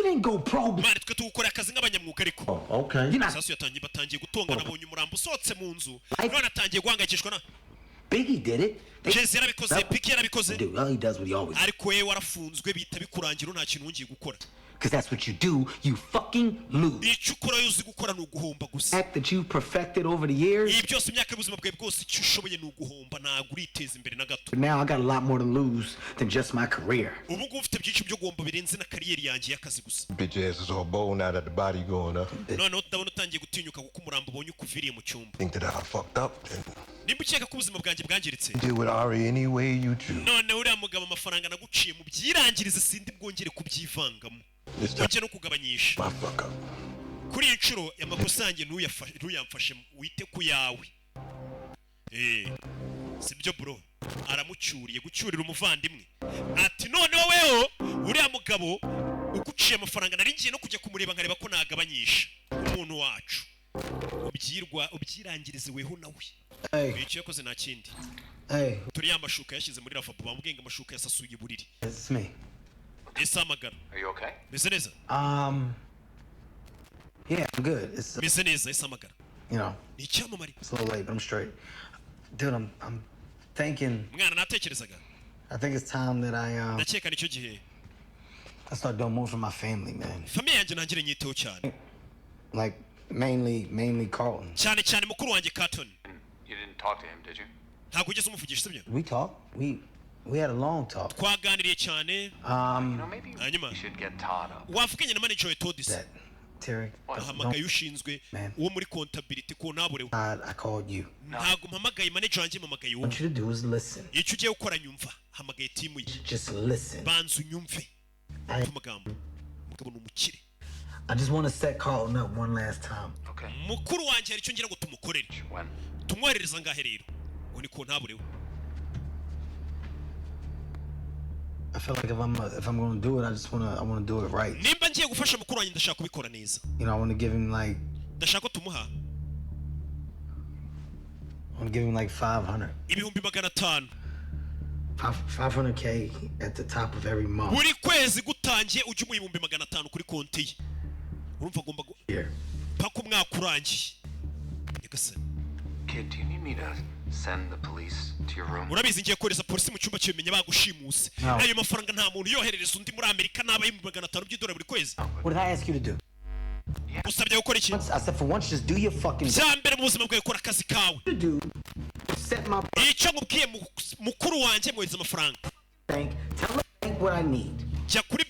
you didn't go probe. mani twe tugukora akazi nk'abanyamwuga ariko Okay. sasu batangiye gutongana abonye umurambo usohotse mu nzu none atangiye guhangayikishwa na Biggie did it. Jesse yarabikoze Piki yarabikoze Dude, well, he does what he always does. ariko we warafunzwe bita bikurangira nta kintu wongeye gukora Because that's what you do. You fucking lose. icyo ukora yuzi gukora ni uguhomba gusa Act that you perfected over the years. ibi byose imyaka y'ubuzima bwawe bwose icyo ushoboye ni uguhomba ntabwo uriteza imbere na gato But now I got a lot more to lose than just my career. ubu ngubu ufite byinshi byo guhomba birenze na kariyeri yanjye y'akazi gusa Bitch ass is all bold now that the body going up. noneho ndabona utangiye gutinyuka kuko umurambo ubonye ukuviriye mu cyumba Think that I fucked up, then nimba ukeka ko ubuzima bwanjye bwangiritse deal with Ari any way you choose. noneho uriya mugabo amafaranga naguciye mu byirangirize sindi bwongere kubyivangamo This time, ujye no kugabanyisha my fuck up. kuri iyi nshuro amakosa yanjye ntuyamfashe wite ku yawe sibyo bro aramucyuriye gucyurira umuvandimwe ati noneho weho uriya mugabo uguciye amafaranga nari ngiye no kujya kumureba nkareba ko nagabanyisha umuntu wacu ubyirangirize weho nawe icyo yakoze nta kindi turi ya mashuka yashyize muri lavabo bamubwiye ngo amashuka yasasuye iburiri It's me. ese amagara Are you okay? meze neza Yeah, I'm good. It's meze neza ese amagara you know, ni icyamamare it's a little late, but I'm straight. Dude, I'm thinking. mwana natekerezaga I think it's time that ndakeka nicyo gihe I start doing more for my family, man. famiye yanjye ntangire nyiteho cyane Like mainly Carlton. cyane cyane mukuru wanjye Carton You didn't talk to him, did you? ntabwo ugeze umuvugisha sibyo We talked. We had a long talk. twaganiriye cyane You know, maybe hanyuma you should get Todd up. wavuganye na manager we Todis That Terry. ahamagaye ushinzwe Man. uwo muri contability ko naburewe I called you. ntabwo mpamagaye manager wanjye mpamagaye What wowe you to do is listen. icyo ugiye gukora nyumva hamagaye timu ye Just listen. banza unyumve I amagambo umugabo ni umukire just want to set Carlton up one last time. Okay. mukuru wanjye hari icyo ngira ngo tumukorere When? tumwoherereza ngahe rero ngo ni ko ntaburewe I feel like if I'm gonna do it, I wanna do it right. nimba ngiye gufasha mukuru wanjye ndashaka kubikora neza You know, I wanna give him like ndashaka ko tumuha 500. ibihumbi 500 500K at the top of every month. buri kwezi gutangiye ujye umuha ibihumbi 500 kuri konti ye urumva agomba Here. paka umwaka urangiye nyagasani Kid, do you need me to send the police to your room? urabizi ngiye kohereza polisi mu cyumba cy'ibimenya bagushimuse No. ayo mafaranga nta muntu yoherereza undi muri Amerika naba y'ibihumbi 500 by'idolari buri kwezi What did I ask you to do? usabye gukora iki I said for once, just do your fucking bya mbere mu buzima bwawe kora akazi kawe to do. Set my icyo nkubwiye mukuru wanjye mwohereza amafaranga bank. Tell the bank what I need. jya kuri